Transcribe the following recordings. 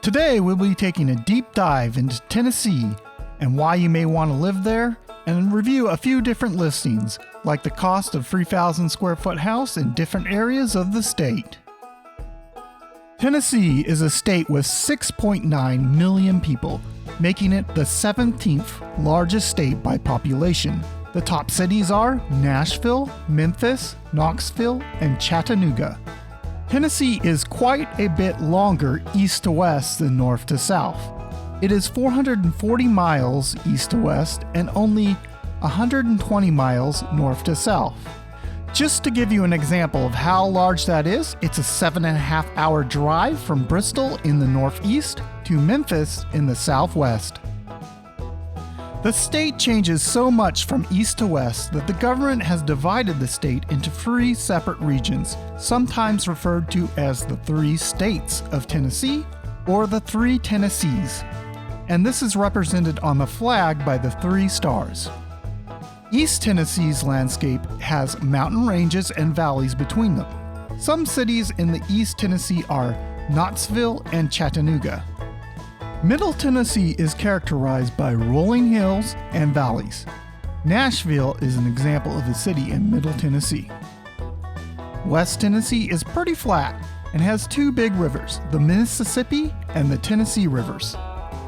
Today we'll be taking a deep dive into Tennessee and why you may want to live there, and review a few different listings, like the cost of 3,000 square foot house in different areas of the state. Tennessee is a state with 6.9 million people, making it the 17th largest state by population. The top cities are Nashville, Memphis, Knoxville, and Chattanooga. Tennessee is quite a bit longer east to west than north to south. It is 440 miles east to west and only 120 miles north to south. Just to give you an example of how large that is, it's a 7.5-hour drive from Bristol in the northeast to Memphis in the southwest. The state changes so much from east to west that the government has divided the state into 3 separate regions, sometimes referred to as the 3 states of Tennessee or the 3 Tennessees. And this is represented on the flag by the 3 stars. East Tennessee's landscape has mountain ranges and valleys between them. Some cities in the East Tennessee are Knoxville and Chattanooga. Middle Tennessee is characterized by rolling hills and valleys. Nashville is an example of a city in Middle Tennessee. West Tennessee is pretty flat and has 2 big rivers, the Mississippi and the Tennessee rivers.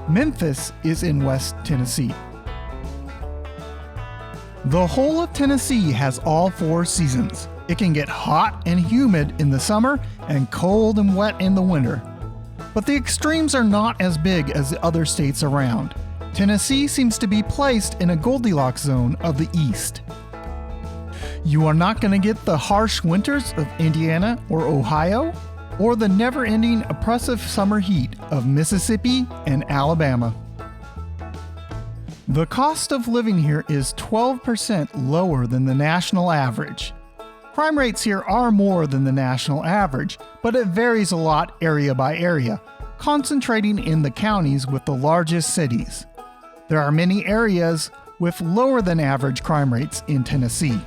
Memphis is in West Tennessee. The whole of Tennessee has all 4 seasons. It can get hot and humid in the summer and cold and wet in the winter. But the extremes are not as big as the other states around. Tennessee seems to be placed in a Goldilocks zone of the East. You are not going to get the harsh winters of Indiana or Ohio, or the never-ending oppressive summer heat of Mississippi and Alabama. The cost of living here is 12% lower than the national average. Crime rates here are more than the national average, but it varies a lot area by area, concentrating in the counties with the largest cities. There are many areas with lower than average crime rates in Tennessee.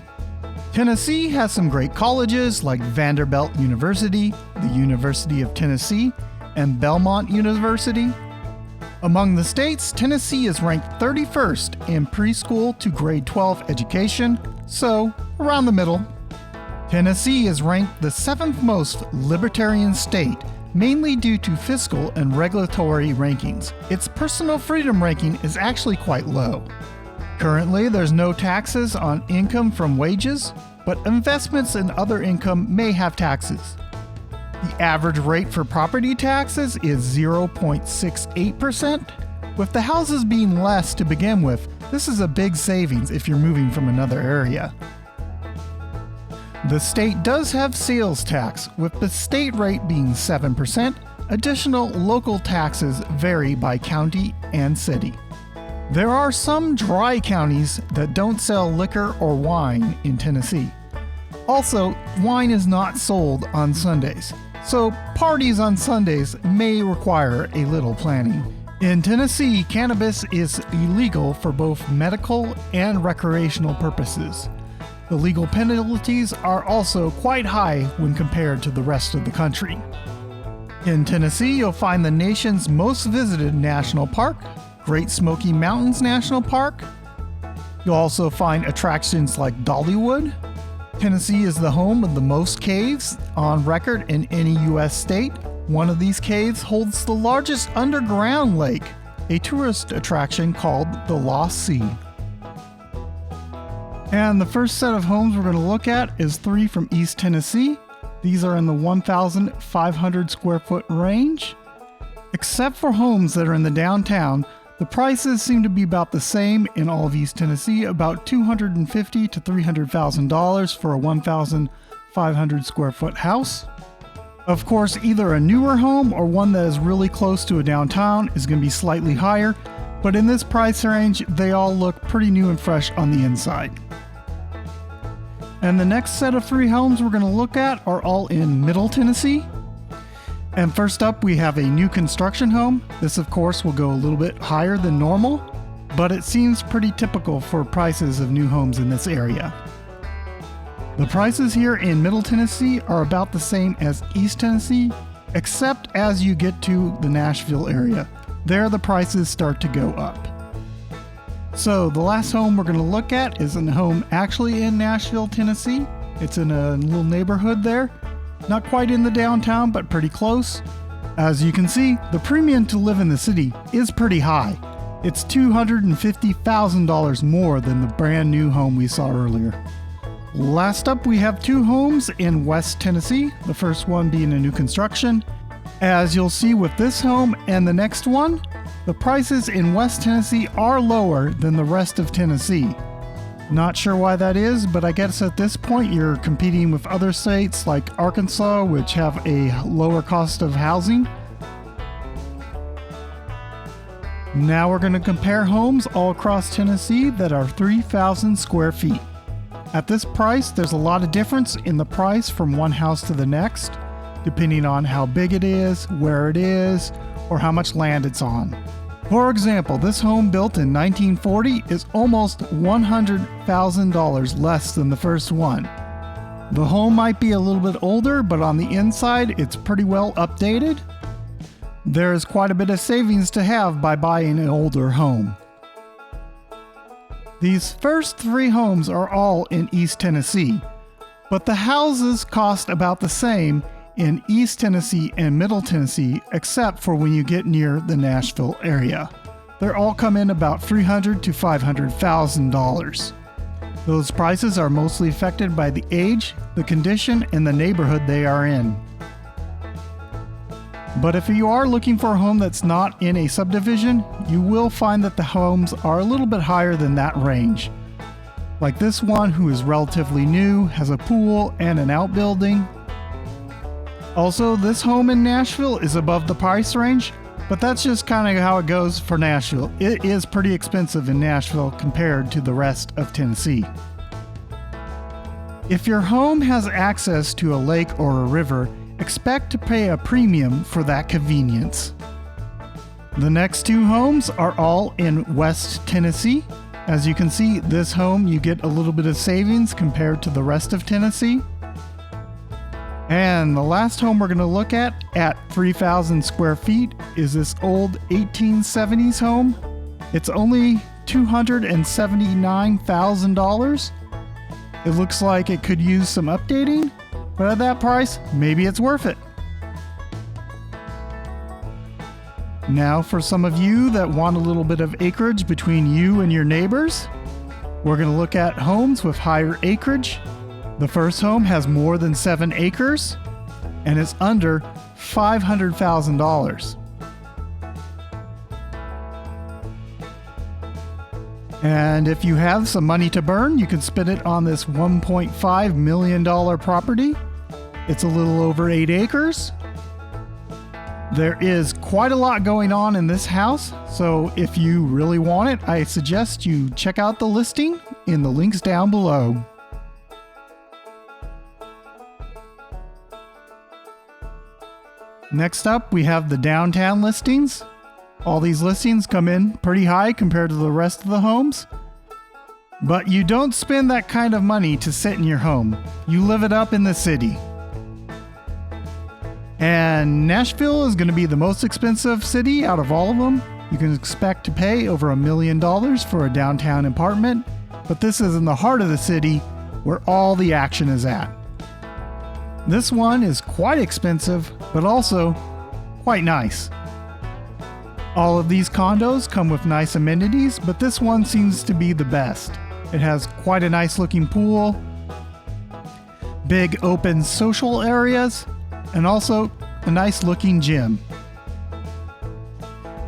Tennessee has some great colleges like Vanderbilt University, the University of Tennessee, and Belmont University. Among the states, Tennessee is ranked 31st in preschool to grade 12 education, so around the middle. Tennessee is ranked the 7th most libertarian state, mainly due to fiscal and regulatory rankings. Its personal freedom ranking is actually quite low. Currently, there's no taxes on income from wages, but investments and other income may have taxes. The average rate for property taxes is 0.68%. With the houses being less to begin with, this is a big savings if you're moving from another area. The state does have sales tax, with the state rate being 7%. Additional local taxes vary by county and city. There are some dry counties that don't sell liquor or wine in Tennessee. Also, wine is not sold on Sundays, so parties on Sundays may require a little planning. In Tennessee, cannabis is illegal for both medical and recreational purposes. The legal penalties are also quite high when compared to the rest of the country. In Tennessee, you'll find the nation's most visited national park, Great Smoky Mountains National Park. You'll also find attractions like Dollywood. Tennessee is the home of the most caves on record in any U.S. state. One of these caves holds the largest underground lake, a tourist attraction called the Lost Sea. And the first set of homes we're going to look at is 3 from East Tennessee. These are in the 1,500 square foot range. Except for homes that are in the downtown, the prices seem to be about the same in all of East Tennessee, about $250,000 to $300,000 for a 1,500 square foot house. Of course, either a newer home or one that is really close to a downtown is going to be slightly higher, but in this price range, they all look pretty new and fresh on the inside. And the next set of 3 homes we're going to look at are all in Middle Tennessee. And first up, we have a new construction home. This, of course, will go a little bit higher than normal, but it seems pretty typical for prices of new homes in this area. The prices here in Middle Tennessee are about the same as East Tennessee, except as you get to the Nashville area. There the prices start to go up. So the last home we're going to look at is a home actually in Nashville, Tennessee. It's in a little neighborhood there. Not quite in the downtown, but pretty close. As you can see, the premium to live in the city is pretty high. It's $250,000 more than the brand new home we saw earlier. Last up, we have two homes in West Tennessee, the first one being a new construction. As you'll see with this home and the next one, the prices in West Tennessee are lower than the rest of Tennessee. Not sure why that is, but I guess at this point you're competing with other states like Arkansas, which have a lower cost of housing. Now we're going to compare homes all across Tennessee that are 3,000 square feet. At this price, there's a lot of difference in the price from one house to the next, depending on how big it is, where it is, or how much land it's on. For example, this home built in 1940 is almost $100,000 less than the first one. The home might be a little bit older, but on the inside, it's pretty well updated. There's quite a bit of savings to have by buying an older home. These first three homes are all in East Tennessee, but the houses cost about the same in East Tennessee and Middle Tennessee, except for when you get near the Nashville area. They're all come in about $300,000 to $500,000. Those prices are mostly affected by the age, the condition, and the neighborhood they are in. But if you are looking for a home that's not in a subdivision, you will find that the homes are a little bit higher than that range. Like this one, who is relatively new, has a pool and an outbuilding. Also, this home in Nashville is above the price range, but that's just kind of how it goes for Nashville. It is pretty expensive in Nashville compared to the rest of Tennessee. If your home has access to a lake or a river, expect to pay a premium for that convenience. The next two homes are all in West Tennessee. As you can see, this home you get a little bit of savings compared to the rest of Tennessee. And the last home we're going to look at 3,000 square feet, is this old 1870s home. It's only $279,000. It looks like it could use some updating, but at that price, maybe it's worth it. Now for some of you that want a little bit of acreage between you and your neighbors, we're going to look at homes with higher acreage. The first home has more than 7 acres and it's under $500,000. And if you have some money to burn, you can spend it on this $1.5 million property. It's a little over 8 acres. There is quite a lot going on in this house, so if you really want it, I suggest you check out the listing in the links down below. Next up, we have the downtown listings. All these listings come in pretty high compared to the rest of the homes. But you don't spend that kind of money to sit in your home. You live it up in the city. And Nashville is going to be the most expensive city out of all of them. You can expect to pay over $1 million for a downtown apartment, but this is in the heart of the city where all the action is at. This one is quite expensive, but also quite nice. All of these condos come with nice amenities, but this one seems to be the best. It has quite a nice looking pool, big open social areas, and also a nice looking gym.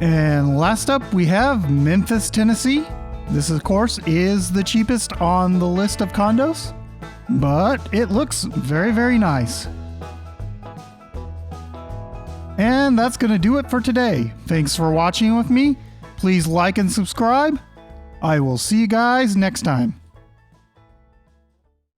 And last up we have Memphis, Tennessee. This of course is the cheapest on the list of condos, but it looks very, very nice. And that's going to do it for today. Thanks for watching with me. Please like and subscribe. I will see you guys next time.